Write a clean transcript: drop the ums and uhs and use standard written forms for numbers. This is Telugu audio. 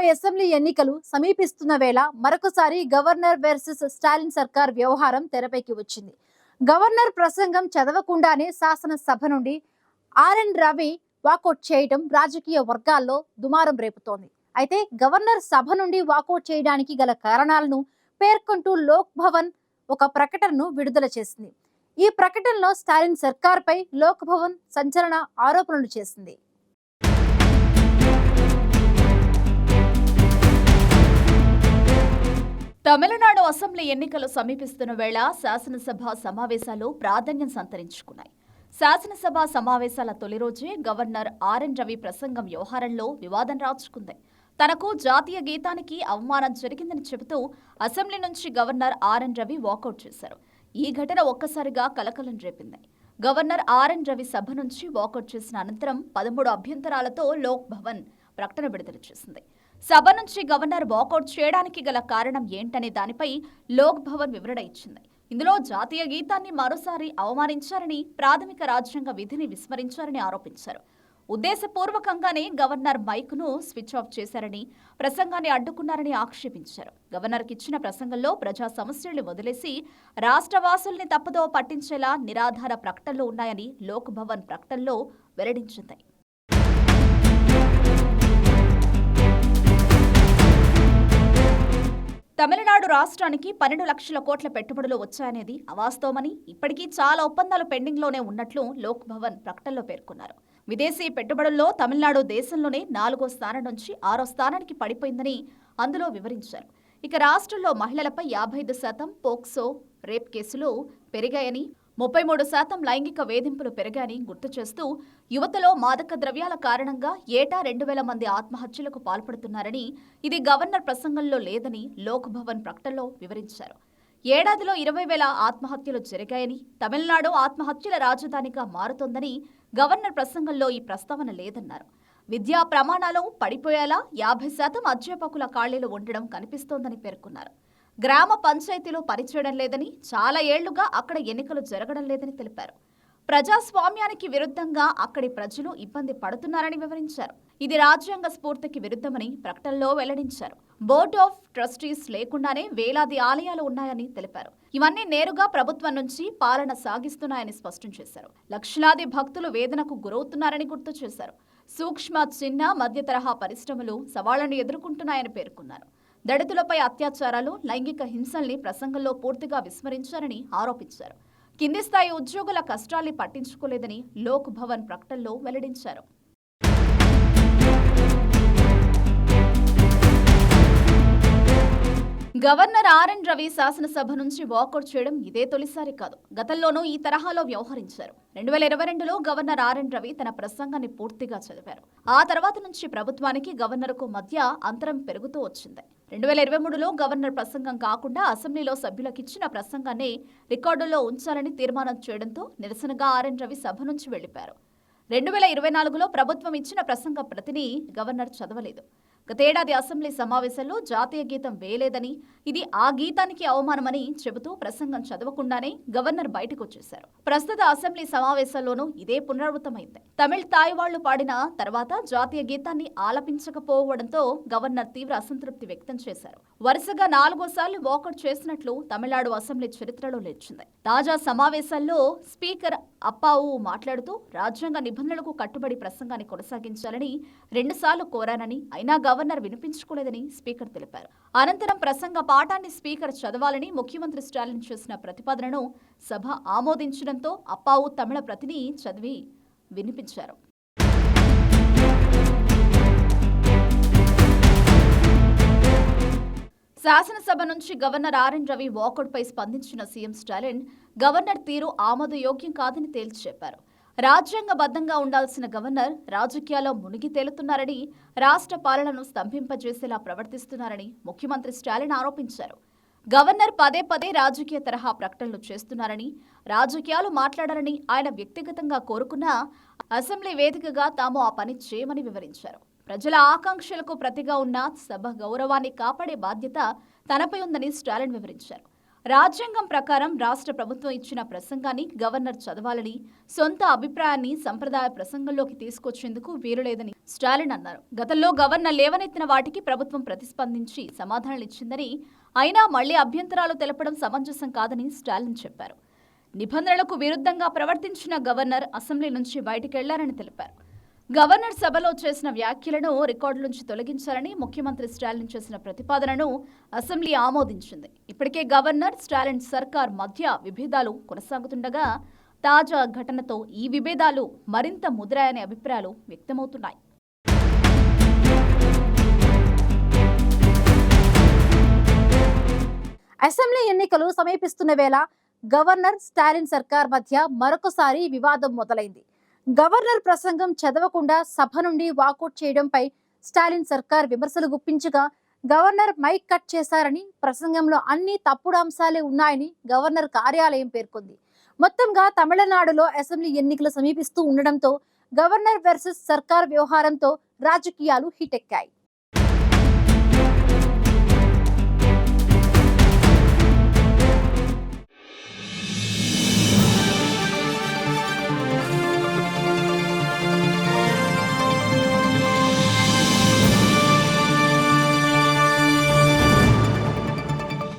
తమిళనాడు అసెంబ్లీ ఎన్నికలు సమీపిస్తున్న వేళ మరొకసారి గవర్నర్ వర్సెస్ స్టాలిన్ సర్కార్ వ్యవహారం తెరపైకి వచ్చింది. గవర్నర్ ప్రసంగం చదవకుండానే శాసనసభ నుండి ఆర్ఎన్ రవి వాకౌట్ చేయడం రాజకీయ వర్గాల్లో దుమారం రేపుతోంది. అయితే గవర్నర్ సభ నుండి వాకౌట్ చేయడానికి గల కారణాలను పేర్కొంటూ లోక్ భవన్ ఒక ప్రకటనను విడుదల చేసింది. ఈ ప్రకటనలో స్టాలిన్ సర్కార్పై లోక్ భవన్ సంచలన ఆరోపణలు చేసింది. తమిళనాడు అసెంబ్లీ ఎన్నికలు సమీపిస్తున్న వేళ శాసనసభ సమావేశాలు ప్రాధాన్యం సంతరించుకున్నాయి. శాసనసభ సమావేశాల తొలి రోజే గవర్నర్ ఆర్ఎన్ రవి ప్రసంగం వ్యవహారంలో వివాదం రాచుకుంది. తనకు జాతీయ గీతానికి అవమానం జరిగిందని చెబుతూ అసెంబ్లీ నుంచి గవర్నర్ ఆర్ఎన్ రవి వాకౌట్ చేశారు. ఈ ఘటన ఒక్కసారిగా కలకలం రేపింది. గవర్నర్ ఆర్ఎన్ రవి సభ నుంచి వాకౌట్ చేసిన అనంతరం 13 అభ్యంతరాలతో లోక్ భవన్ ప్రకటన విడుదల చేసింది. సభ నుంచి గవర్నర్ వాకౌట్ చేయడానికి గల కారణం ఏంటనే దానిపై లోక్ భవన్ వివరణ ఇచ్చింది. ఇందులో జాతీయ గీతాన్ని మరోసారి అవమానించారని, ప్రాథమిక రాజ్యాంగ విధిని విస్మరించారని ఆరోపించారు. ఉద్దేశపూర్వకంగానే గవర్నర్ మైక్ను స్విచ్ ఆఫ్ చేశారని, ప్రసంగాన్ని అడ్డుకున్నారని ఆక్షేపించారు. గవర్నర్కి ఇచ్చిన ప్రసంగంలో ప్రజా సమస్యల్ని వదిలేసి రాష్ట్రవాసుల్ని తప్పుదోవ పట్టించేలా నిరాధార ప్రకటనలు ఉన్నాయని లోక్ భవన్ ప్రకటనలో వెల్లడించింది. తమిళనాడు రాష్ట్రానికి 12 లక్షల కోట్ల పెట్టుబడులు వచ్చాయనేది అవాస్తవమని, ఇప్పటికీ చాలా ఒప్పందాలు పెండింగ్లోనే ఉన్నట్లు లోక్ భవన్ ప్రకటనలో పేర్కొన్నారు. విదేశీ పెట్టుబడుల్లో తమిళనాడు దేశంలోనే 4వ స్థానం నుంచి 6వ స్థానానికి పడిపోయిందని అందులో వివరించారు. ఇక రాష్ట్రంలో మహిళలపై 55% పోక్సో రేప్ కేసులు పెరిగాయని, 33% లైంగిక వేధింపులు పెరిగాయని గుర్తు చేస్తూ యువతలో మాదక ద్రవ్యాల కారణంగా ఏటా 2000 మంది ఆత్మహత్యలకు పాల్పడుతున్నారని, ఇది గవర్నర్ ప్రసంగంలో లేదని లోక్ భవన్ ప్రకటనలో వివరించారు. ఏడాదిలో 20,000 ఆత్మహత్యలు జరిగాయని, తమిళనాడు ఆత్మహత్యల రాజధానిగా మారుతోందని గవర్నర్ ప్రసంగంలో ఈ ప్రస్తావన లేదన్నారు. విద్యా ప్రమాణాలు పడిపోయేలా 50% అధ్యాపకుల ఖాళీలు ఉండడం కనిపిస్తోందని పేర్కొన్నారు. గ్రామ పంచాయతీలు పనిచేయడం లేదని, చాలా ఏళ్లుగా అక్కడ ఎన్నికలు జరగడం లేదని తెలిపారు. ప్రజాస్వామ్యానికి విరుద్ధంగా అక్కడి ప్రజలు ఇబ్బంది పడుతున్నారని వివరించారు. ఇది రాజ్యాంగ స్ఫూర్తికి విరుద్ధమని ప్రకటనలో వెల్లడించారు. బోర్డ్ ఆఫ్ ట్రస్టీస్ లేకుండానే వేలాది ఆలయాలు ఉన్నాయని తెలిపారు. ఇవన్నీ నేరుగా ప్రభుత్వం నుంచి పాలన సాగిస్తున్నాయని స్పష్టం చేశారు. లక్షలాది భక్తులు వేదనకు గురవుతున్నారని గుర్తు చేశారు. సూక్ష్మ, చిన్న, మధ్య తరహా పరిశ్రమలు సవాళ్లను ఎదుర్కొంటున్నాయని పేర్కొన్నారు. దళితులపై అత్యాచారాలు, లైంగిక హింసల్ని ప్రసంగంలో పూర్తిగా విస్మరించారని ఆరోపించారు. కింది స్థాయి ఉద్యోగుల కష్టాల్ని పట్టించుకోలేదని లోక్ భవన్ ప్రకటనలో వెల్లడించారు. గవర్నర్ ఆర్ఎన్ రవి శాసనసభ నుంచి వాకౌట్ చేయడం ఇదే తొలిసారి కాదు. గతంలోనూ ఈ తరహాలో వ్యవహరించారు. 2022లో గవర్నర్ ఆర్ఎన్ రవి తన ప్రసంగాన్ని పూర్తిగా చదివారు. ఆ తర్వాత నుంచి ప్రభుత్వానికి గవర్నర్కు మధ్య అంతరం పెరుగుతూ వచ్చింది. 2023లో గవర్నర్ ప్రసంగం కాకుండా అసెంబ్లీలో సభ్యులకిచ్చిన ప్రసంగాన్ని రికార్డుల్లో ఉంచాలని తీర్మానం చేయడంతో నిరసనగా ఆర్ఎన్ రవి సభ నుంచి వెళ్లిపారు. 2024లో ప్రభుత్వం ఇచ్చిన ప్రసంగ ప్రతిని గవర్నర్ చదవలేదు. గతేడాది అసెంబ్లీ సమావేశంలో జాతీయ గీతం వేయలేదని, ఇది ఆ గీతానికి అవమానమని చెబుతూ ప్రసంగం చదవకుండానే గవర్నర్ బయటకు వచ్చేశారు. ప్రస్తుత అసెంబ్లీ సమావేశాల్లోనూ ఇదే పునరావృతమైంది. తమిళ్ తాయి వాళ్లు పాడిన తర్వాత జాతీయ గీతాన్ని ఆలపించకపోవడంతో గవర్నర్ తీవ్ర అసంతృప్తి వ్యక్తం చేశారు. వరుసగా 4వసార్లు వాకౌట్ చేసినట్లు తమిళనాడు అసెంబ్లీ చరిత్రలో నిలిచింది. తాజా సమావేశాల్లో స్పీకర్ అప్పావు మాట్లాడుతూ రాజ్యాంగ నిబంధనలకు కట్టుబడి ప్రసంగాన్ని కొనసాగించాలని 2 సార్లు కోరానని, అయినా గవర్నర్ వినిపించుకోలేదని స్పీకర్ తెలిపారు. అనంతరం ప్రసంగ పాఠాన్ని స్పీకర్ చదవాలని ముఖ్యమంత్రి స్టాలిన్ చేసిన ప్రతిపాదనను సభ ఆమోదించడంతో అప్పావు తమిళ ప్రతిని చదివి వినిపించారు. శాసనసభ నుంచి గవర్నర్ ఆర్ఎన్ రవి వాకౌట్పై స్పందించిన సీఎం స్టాలిన్ గవర్నర్ తీరు ఆమోదయోగ్యం కాదని తేల్చి చెప్పారు. రాజ్యాంగబద్ధంగా ఉండాల్సిన గవర్నర్ రాజకీయాల్లో మునిగి తేలుతున్నారని, రాష్ట్ర పాలనను స్తంభింపజేసేలా ప్రవర్తిస్తున్నారని ముఖ్యమంత్రి స్టాలిన్ ఆరోపించారు. గవర్నర్ పదే పదే రాజకీయ తరహా ప్రకటనలు చేస్తున్నారని, రాజకీయాలు మాట్లాడాలని ఆయన వ్యక్తిగతంగా కోరుకున్నా అసెంబ్లీ వేదికగా తాము ఆ పని చేయమని వివరించారు. ప్రజల ఆకాంక్షలకు ప్రతిగా ఉన్న సభ గౌరవాన్ని కాపాడే బాధ్యత తనపై ఉందని స్టాలిన్ వివరించారు. రాజ్యాంగం ప్రకారం రాష్ట్ర ప్రభుత్వం ఇచ్చిన ప్రసంగాన్ని గవర్నర్ చదవాలని, సొంత అభిప్రాయాన్ని సంప్రదాయ ప్రసంగంలోకి తీసుకొచ్చేందుకు వీలులేదని స్టాలిన్ అన్నారు. గతంలో గవర్నర్ లేవనెత్తిన వాటికి ప్రభుత్వం ప్రతిస్పందించి సమాధానాలు ఇచ్చిందని, అయినా మళ్లీ అభ్యంతరాలు తెలపడం సమంజసం కాదని స్టాలిన్ చెప్పారు. నిబంధనలకు విరుద్ధంగా ప్రవర్తించిన గవర్నర్ అసెంబ్లీ నుంచి బయటకెళ్లారని తెలిపారు. గవర్నర్ సభలో చేసిన వ్యాఖ్యలను రికార్డుల నుంచి తొలగించాలని ముఖ్యమంత్రి స్టాలిన్ చేసిన ప్రతిపాదనను అసెంబ్లీ ఆమోదించింది. ఇప్పటికే గవర్నర్, స్టాలిన్ సర్కార్ మధ్య విభేదాలు కొనసాగుతుండగా తాజా ఘటనతో ఈ విభేదాలు మరింత ముదిరాయనే అభిప్రాయాలు వ్యక్తమవుతున్నాయి. అసెంబ్లీ ఎన్నికలు సమీపిస్తున్న వేళ గవర్నర్, స్టాలిన్ సర్కార్ మధ్య మరొకసారి వివాదం మొదలైంది. గవర్నర్ ప్రసంగం చదవకుండా సభ నుండి వాకౌట్ చేయడంపై స్టాలిన్ సర్కార్ విమర్శలు గుప్పించగా, గవర్నర్ మైక్ కట్ చేశారని, ప్రసంగంలో అన్ని తప్పుడు అంశాలే ఉన్నాయని గవర్నర్ కార్యాలయం పేర్కొంది. మొత్తంగా తమిళనాడులో అసెంబ్లీ ఎన్నికలు సమీపిస్తూ ఉండడంతో గవర్నర్ వర్సెస్ సర్కార్ వ్యవహారంతో రాజకీయాలు హిటెక్కాయి.